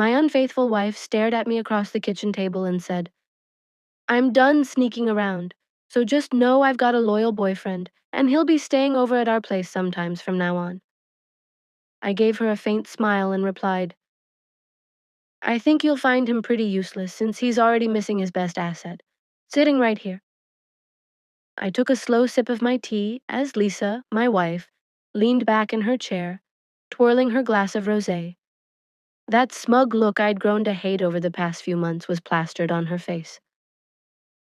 My unfaithful wife stared at me across the kitchen table and said, "I'm done sneaking around, so just know I've got a loyal boyfriend, and he'll be staying over at our place sometimes from now on." I gave her a faint smile and replied, "I think you'll find him pretty useless since he's already missing his best asset, sitting right here." I took a slow sip of my tea as Lisa, my wife, leaned back in her chair, twirling her glass of rosé. That smug look I'd grown to hate over the past few months was plastered on her face.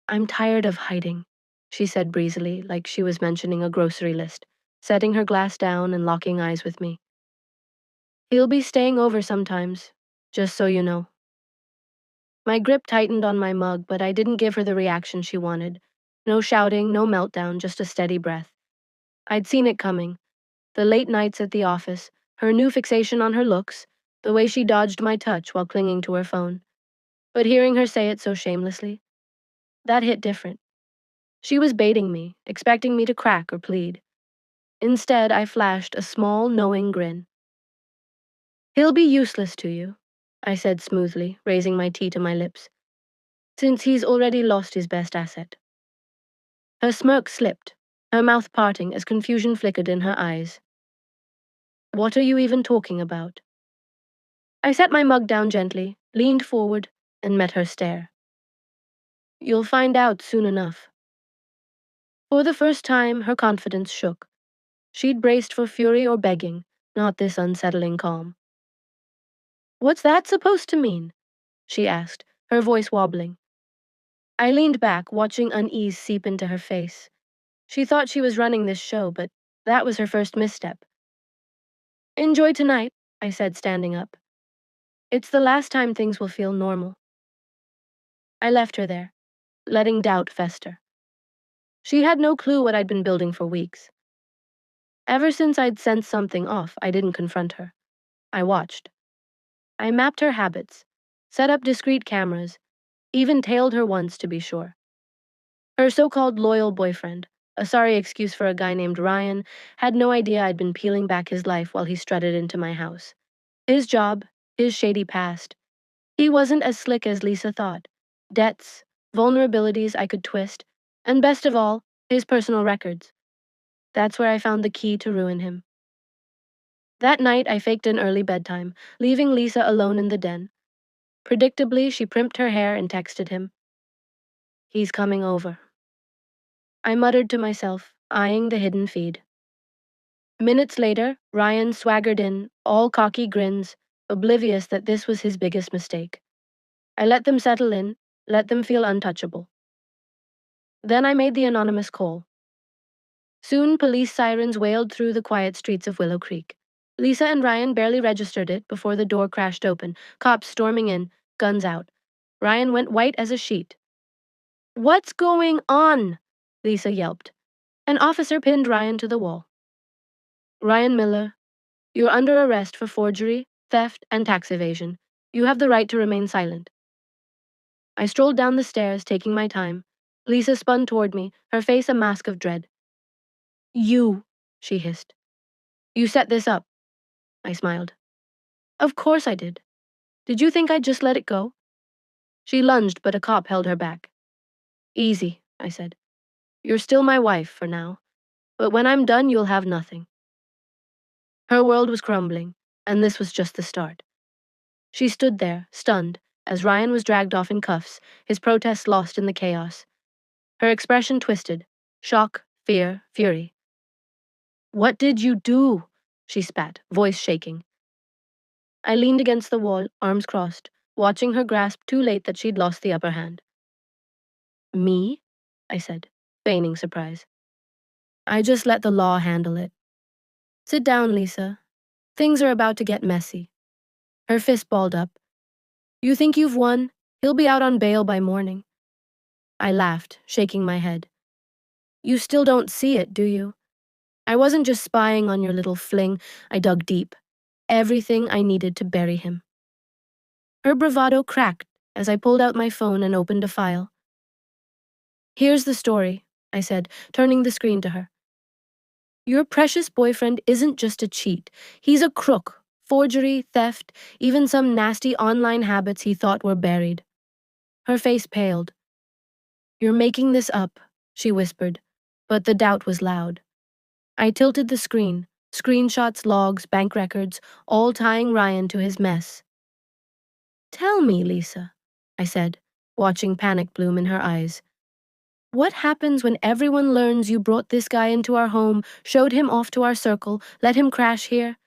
"I'm tired of hiding," she said breezily, like she was mentioning a grocery list, setting her glass down and locking eyes with me. "He'll be staying over sometimes, just so you know." My grip tightened on my mug, but I didn't give her the reaction she wanted. No shouting, no meltdown, just a steady breath. I'd seen it coming. The late nights at the office, her new fixation on her looks, the way she dodged my touch while clinging to her phone. But hearing her say it so shamelessly, that hit different. She was baiting me, expecting me to crack or plead. Instead, I flashed a small, knowing grin. "He'll be useless to you," I said smoothly, raising my tea to my lips, "since he's already lost his best asset." Her smirk slipped, her mouth parting as confusion flickered in her eyes. "What are you even talking about?" I set my mug down gently, leaned forward, and met her stare. "You'll find out soon enough." For the first time, her confidence shook. She'd braced for fury or begging, not this unsettling calm. "What's that supposed to mean?" she asked, her voice wobbling. I leaned back, watching unease seep into her face. She thought she was running this show, but that was her first misstep. "Enjoy tonight," I said, standing up. "It's the last time things will feel normal." I left her there, letting doubt fester. She had no clue what I'd been building for weeks. Ever since I'd sensed something off, I didn't confront her. I watched. I mapped her habits, set up discreet cameras, even tailed her once to be sure. Her so-called loyal boyfriend, a sorry excuse for a guy named Ryan, had no idea I'd been peeling back his life while he strutted into my house. His job, his shady past. He wasn't as slick as Lisa thought. Debts, vulnerabilities I could twist, and best of all, his personal records. That's where I found the key to ruin him. That night, I faked an early bedtime, leaving Lisa alone in the den. Predictably, she primped her hair and texted him, "He's coming over." I muttered to myself, eyeing the hidden feed. Minutes later, Ryan swaggered in, all cocky grins, oblivious that this was his biggest mistake. I let them settle in, let them feel untouchable. Then I made the anonymous call. Soon, police sirens wailed through the quiet streets of Willow Creek. Lisa and Ryan barely registered it before the door crashed open, cops storming in, guns out. Ryan went white as a sheet. "What's going on?" Lisa yelped. An officer pinned Ryan to the wall. "Ryan Miller, you're under arrest for forgery, theft, and tax evasion. You have the right to remain silent." I strolled down the stairs, taking my time. Lisa spun toward me, her face a mask of dread. "You," she hissed. "You set this up." I smiled. "Of course I did. Did you think I'd just let it go?" She lunged, but a cop held her back. "Easy," I said. "You're still my wife for now, but when I'm done, you'll have nothing." Her world was crumbling, and this was just the start. She stood there, stunned, as Ryan was dragged off in cuffs, his protest lost in the chaos. Her expression twisted, shock, fear, fury. "What did you do?" she spat, voice shaking. I leaned against the wall, arms crossed, watching her grasp too late that she'd lost the upper hand. "Me?" I said, feigning surprise. "I just let the law handle it." "Sit down, Lisa. Things are about to get messy." Her fist balled up. "You think you've won? He'll be out on bail by morning." I laughed, shaking my head. "You still don't see it, do you? I wasn't just spying on your little fling. I dug deep. Everything I needed to bury him." Her bravado cracked as I pulled out my phone and opened a file. "Here's the story," I said, turning the screen to her. "Your precious boyfriend isn't just a cheat. He's a crook, Forgery, theft, even some nasty online habits he thought were buried. Her face paled. "You're making this up," she whispered, but the doubt was loud. I tilted the screen, screenshots, logs, bank records, all tying Ryan to his mess. "Tell me, Lisa," I said, watching panic bloom in her eyes. "What happens when everyone learns you brought this guy into our home, showed him off to our circle, let him crash here?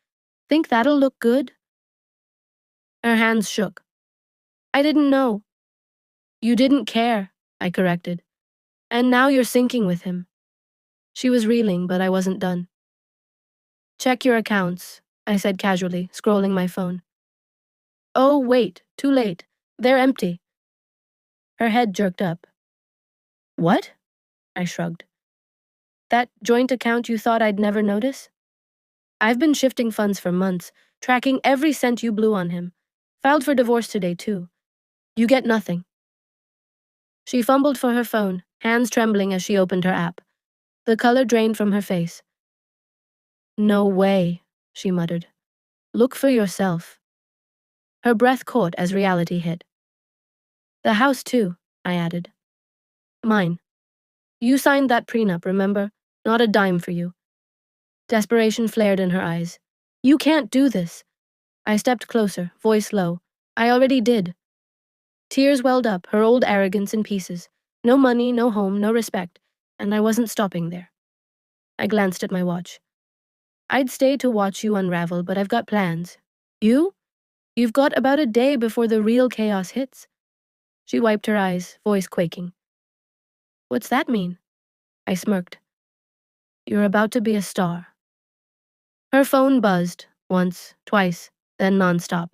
Think that'll look good?" Her hands shook. "I didn't know." "You didn't care," I corrected. "And now you're sinking with him." She was reeling, but I wasn't done. "Check your accounts," I said casually, scrolling my phone. "Oh, wait, too late. They're empty." Her head jerked up. "What?" I shrugged. "That joint account you thought I'd never notice? I've been shifting funds for months, tracking every cent you blew on him. Filed for divorce today, too. You get nothing." She fumbled for her phone, hands trembling as she opened her app. The color drained from her face. "No way," she muttered. "Look for yourself." Her breath caught as reality hit. "The house, too," I added. "Mine. You signed that prenup, remember? Not a dime for you." Desperation flared in her eyes. "You can't do this." I stepped closer, voice low. "I already did." Tears welled up, her old arrogance in pieces. No money, no home, no respect. And I wasn't stopping there. I glanced at my watch. "I'd stay to watch you unravel, but I've got plans." "You? You've got about a day before the real chaos hits." She wiped her eyes, voice quaking. "What's that mean?" I smirked. "You're about to be a star." Her phone buzzed, once, twice, then nonstop.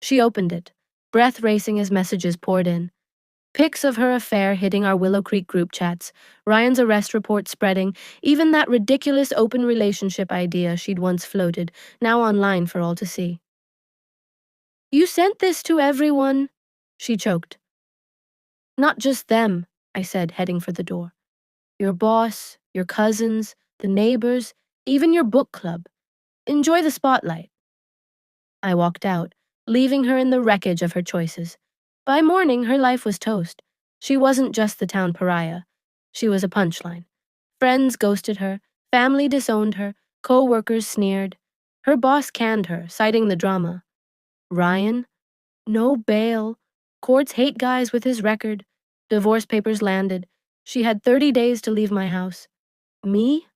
She opened it, breath racing as messages poured in. Pics of her affair hitting our Willow Creek group chats, Ryan's arrest report spreading, even that ridiculous open relationship idea she'd once floated, now online for all to see. "You sent this to everyone?" She choked. "Not just them," I said, heading for the door. "Your boss, your cousins, the neighbors, even your book club. Enjoy the spotlight." I walked out, leaving her in the wreckage of her choices. By morning, her life was toast. She wasn't just the town pariah. She was a punchline. Friends ghosted her, family disowned her, co-workers sneered. Her boss canned her, citing the drama. Ryan? No bail. Courts hate guys with his record. Divorce papers landed. She had 30 days to leave my house. Me?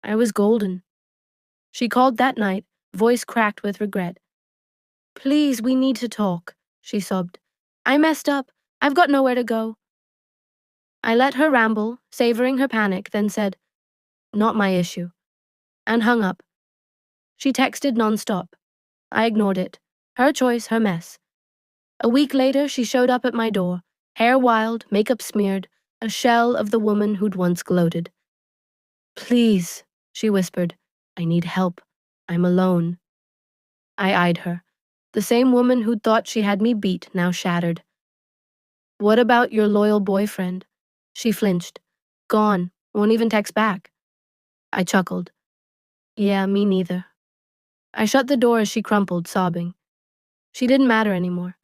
I was golden. She called that night, voice cracked with regret. "Please, we need to talk," she sobbed. "I messed up. I've got nowhere to go." I let her ramble, savoring her panic, then said, "Not my issue," and hung up. She texted nonstop. I ignored it. Her choice, her mess. A week later, she showed up at my door, hair wild, makeup smeared, a shell of the woman who'd once gloated. "Please," she whispered, "I need help. I'm alone." I eyed her. The same woman who'd thought she had me beat, now shattered. "What about your loyal boyfriend?" She flinched. "Gone. Won't even text back." I chuckled. "Yeah, me neither." I shut the door as she crumpled, sobbing. She didn't matter anymore.